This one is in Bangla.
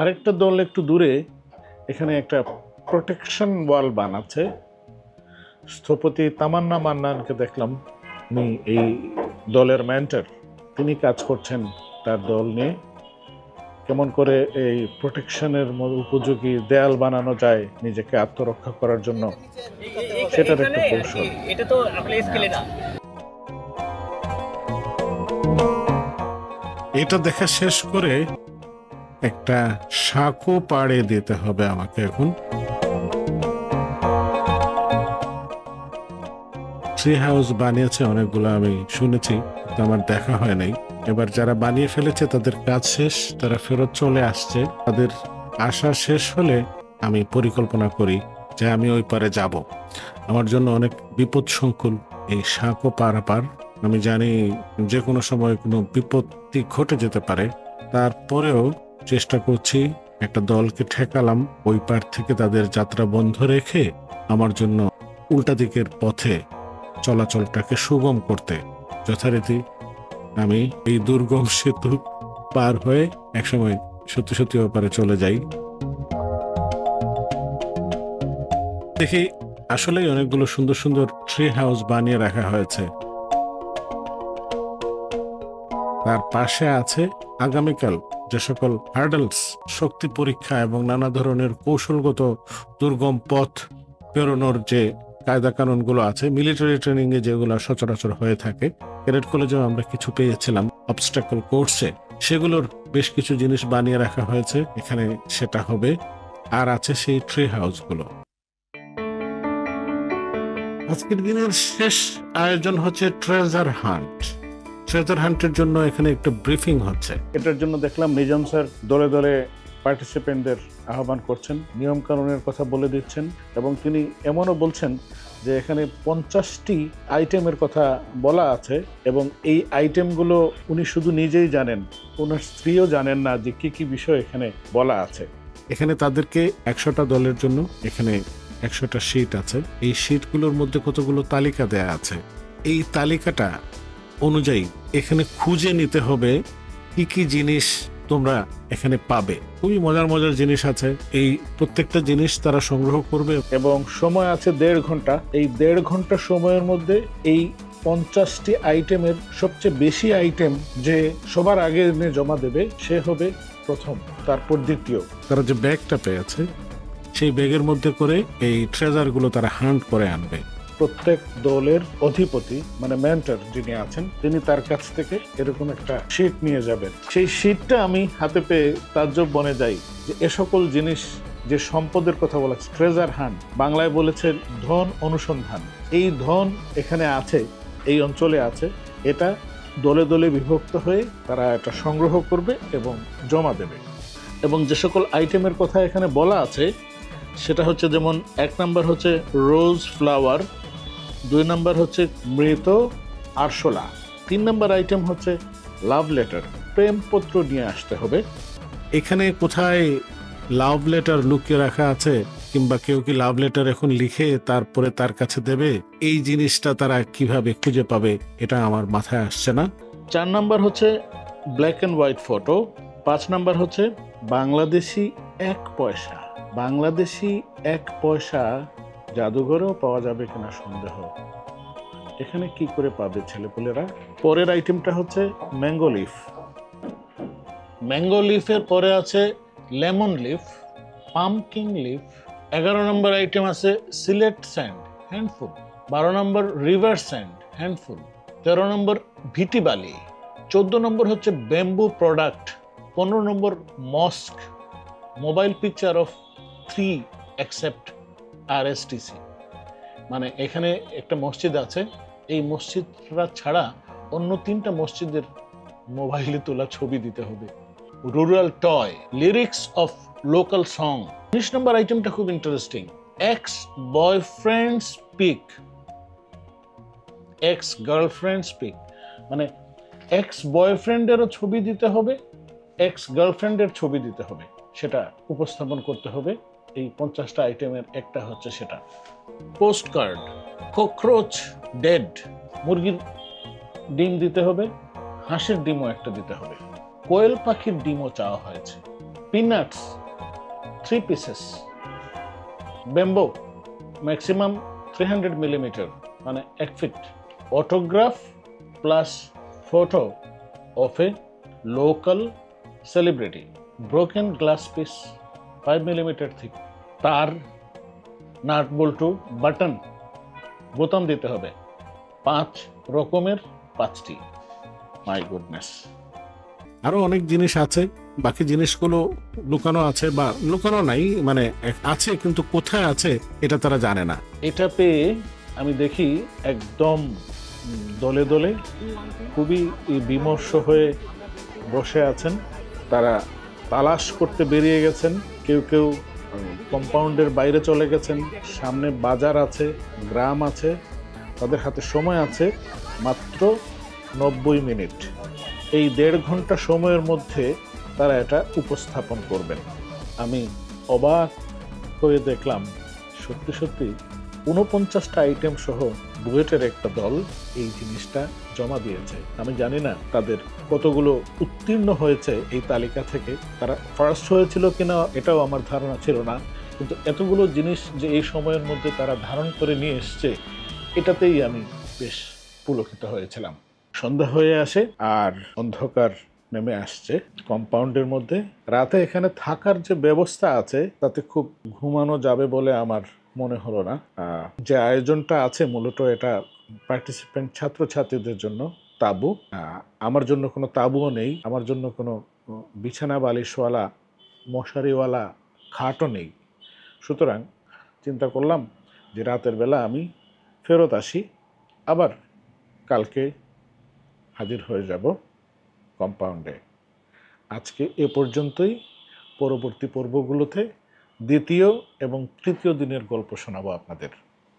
আরেকটা দল একটু দূরে এখানে একটা প্রোটেকশন ওয়াল বানাচ্ছে। স্থপতি তামান্না মান্নানকে দেখলাম, উনি এই দলের মেন্টর, তিনি কাজ করছেন তার দল নিয়ে কেমন করে এই প্রোটেকশনের উপযোগী দেয়াল বানানো যায় নিজেকে আত্মরক্ষা করার জন্য, সেটার একটা কৌশল। এটা তো আসলে স্কেলে না। এটা দেখা শেষ করে একটা সাঁকো পাড়ে দিতে হবে আমাকে এখন। ট্রি হাউস বানিয়েছে অনেকগুলো, আমি শুনেছি, কিন্তু আমার দেখা হয় নাই। এবার যারা বানিয়ে ফেলেছে তাদের কাজ শেষ, তারা ফেরত চলে আসছে। তাদের আসা শেষ হলে আমি পরিকল্পনা করি যে আমি ওই পারে যাব। আমার জন্য অনেক বিপদ সংকুল এই সাঁকো পারাপার। আমি জানি যে কোনো সময় কোনো বিপত্তি ঘটে যেতে পারে, তারপরেও চেষ্টা করছি একটা দলকে ঠেকালাম ওই পার থেকে তাদের যাত্রা বন্ধ রেখে আমার জন্য উল্টা দিকের পথে চলাচলটাকে সুগম করতে। যথারীতি আমি এই দুর্গম সেতু পার হয়ে একসময় সত্যি সত্যি ওপারে চলে যাই। দেখি আসলেই অনেকগুলো সুন্দর সুন্দর ট্রি হাউস বানিয়ে রাখা হয়েছে। তার পাশে আছে আগামীকাল যে সকল হার্ডলস, শক্তি পরীক্ষা এবং নানা ধরনের কৌশলগত দুর্গম পথ পেরোনোর যে কায়দা কানুনগুলো আছে, মিলিটারি ট্রেনিং এ যেগুলো সচরাচর হয়ে থাকে, ক্যাডেট কলেজেও আমরা কিছু পেয়েছিলাম অবস্টাকল কোর্সে, সেগুলোর বেশ কিছু জিনিস বানিয়ে রাখা হয়েছে এখানে, সেটা হবে। আর আছে সেই ট্রি হাউস গুলো। আজকের দিনের শেষ আয়োজন হচ্ছে ট্রেজার হান্ট। ট্রেজার হান্টের জন্য এখানে একটা ব্রিফিং হচ্ছে। এটার জন্য দেখলাম নিজাম স্যার দলে দলে পার্টিসিপেন্টদের আহ্বান করছেন, নিয়ম কানুনের কথা বলে দিচ্ছেন, এবং তিনি এমনও বলছেন যে এখানে 50টি আইটেমের কথা বলা আছে, এবং এই আইটেমগুলো উনি শুধু নিজেই জানেন, ওনার স্ত্রীও জানেন না যে কি কি বিষয় এখানে বলা আছে। এখানে তাদেরকে 100টা দলের জন্য এখানে 100টা শীট আছে। এই শীটগুলোর মধ্যে কতগুলো তালিকা দেয়া আছে। এই তালিকাটা অনুযায়ী এখানে খুঁজে নিতে হবে কি কি জিনিস তোমরা এখানে পাবে। খুবই মজার মজার জিনিস আছে। এই প্রত্যেকটা জিনিস তারা সংগ্রহ করবে এবং সময় আছে 1.5 ঘন্টা। এই 1.5 ঘন্টা সময়ের মধ্যে এই 50টি আইটেমের সবচেয়ে বেশি আইটেম যে সবার আগে এনে জমা দেবে সে হবে প্রথম, তারপর দ্বিতীয়। তারা যে ব্যাগটা পেয়েছে সেই ব্যাগের মধ্যে করে এই ট্রেজার গুলো তারা হান্ট করে আনবে। প্রত্যেক দলের অধিপতি মানে মেন্টর যিনি আছেন, তিনি তার কাছ থেকে এরকম একটা শীট নিয়ে যাবেন। সেই শীটটা আমি হাতে পেয়ে তাজ্জব বনে যাই যে এ সকল জিনিস, যে সম্পদের কথা বলা, ট্রেজার হান্ট, বাংলায় বলেছে ধন অনুসন্ধান। এই ধন এখানে আছে, এই অঞ্চলে আছে, এটা দলে দলে বিভক্ত হয়ে তারা এটা সংগ্রহ করবে এবং জমা দেবে। এবং যে সকল আইটেমের কথা এখানে বলা আছে সেটা হচ্ছে, যেমন 1 নাম্বার হচ্ছে রোজ ফ্লাওয়ার, 2 নাম্বার হচ্ছে মৃত আরশোলা, 3 নাম্বার আইটেম হচ্ছে লাভ লেটার, প্রেমপত্র নিয়ে আসতে হবে। এখানে কোথায় লাভ লেটার লুকিয়ে রাখা আছে, কিংবা কেউ কি লাভ লেটার এখন লিখে তারপরে তার কাছে দেবে, এই জিনিসটা তারা কিভাবে খুঁজে পাবে, এটা আমার মাথায় আসছে না। 4 নাম্বার হচ্ছে black and white photo, 5 number হচ্ছে বাংলাদেশি 1 পয়সা। বাংলাদেশি 1 পয়সা জাদুঘরেও পাওয়া যাবে কিনা সন্দেহ, এখানে কি করে পাবে ছেলেপুলেরা। পরের আইটেমটা হচ্ছে ম্যাঙ্গো লিফ। ম্যাঙ্গো লিফের পরে আছে lemon leaf, pumpkin leaf. 11 number item আছে Sylhet sand, handful. 12 number river sand, handful. 13 number ভিটি বালি। 14 নম্বর হচ্ছে ব্যাম্বু প্রোডাক্ট। 15 নম্বর মস্ক, mobile picture of 3 except RSTC, মানে এখানে একটা মসজিদ আছে, এই মসজিদটা ছাড়া অন্য 3টা মসজিদের মোবাইলে তোলা ছবি দিতে হবে। Rural toy, lyrics of local song. 19 নম্বর আইটেমটা খুব interesting, ex boyfriends pic, ex girlfriends pic, মানে এক্স বয়ফ্রেন্ডেরও ছবি দিতে হবে, এক্স গার্লফ্রেন্ডের ছবি দিতে হবে, সেটা উপস্থাপন করতে হবে। এই 50টা আইটেমের একটা হচ্ছে সেটা। পোস্ট কার্ড, ককরোচ ডেড, মুরগির ডিম দিতে হবে, হাঁসের ডিমও একটা দিতে হবে, কোয়েল পাখির ডিমও চাওয়া হয়েছে, peanuts 3 pieces, bamboo maximum 300 millimetre মানে 1 feet, autograph plus photo of a local celebrity, broken glass piece 5 millimetre thick, তার, নাট বল্টু, বাটন, বোতাম দিতে হবে 5 রকমের 5টি। My goodness. আরো অনেক জিনিস আছে, বাকি জিনিসগুলো লুকানো আছে বা লুকানো নাই, মানে আছে কিন্তু কোথায় আছে এটা তারা জানে না। এটা পেয়ে আমি দেখি একদম দলে দলে খুবই বিমর্ষ হয়ে বসে আছেন, তারা তালাশ করতে বেরিয়ে গেছেন, কেউ কেউ কম্পাউন্ডের বাইরে চলে গেছেন, সামনে বাজার আছে, গ্রাম আছে, তাদের হাতে সময় আছে মাত্র 90 মিনিট। এই 1.5 ঘন্টা সময়ের মধ্যে তারা এটা উপস্থাপন করবেন। আমি অবাক হয়ে দেখলাম সত্যি সত্যি 49টা আইটেম সহ বুয়েটের একটা দল এই জিনিসটা জমা দিয়েছে। আমি জানি না তাদের কতগুলো উত্তীর্ণ হয়েছে এই তালিকা থেকে, তারা ফার্স্ট হয়েছিল কিনা এটাও আমার ধারণা ছিল না, কিন্তু এতগুলো জিনিস যে এই সময়ের মধ্যে তারা ধারণ করে নিয়ে এসছে এটাতেই আমি বেশ পুলকিত হয়েছিলাম। সন্ধ্যা হয়ে আসে আর অন্ধকার নেমে আসছে কম্পাউন্ডের মধ্যে। রাতে এখানে থাকার যে ব্যবস্থা আছে তাতে খুব ঘুমানো যাবে বলে আমার মনে হলো না। যে আয়োজনটা আছে মূলত এটা পার্টিসিপেন্ট ছাত্রছাত্রীদের জন্য তাঁবু। আমার জন্য কোনো তাঁবুও নেই, আমার জন্য কোনো বিছানা বালিশওয়ালা মশারিওয়ালা খাটও নেই। সুতরাং চিন্তা করলাম যে রাতের বেলা আমি ফেরত আসি, আবার কালকে হাজির হয়ে যাব কম্পাউন্ডে। আজকে এ পর্যন্তই। পরবর্তী পর্বগুলোতে দ্বিতীয় এবং তৃতীয় দিনের গল্প শোনাবো আপনাদের।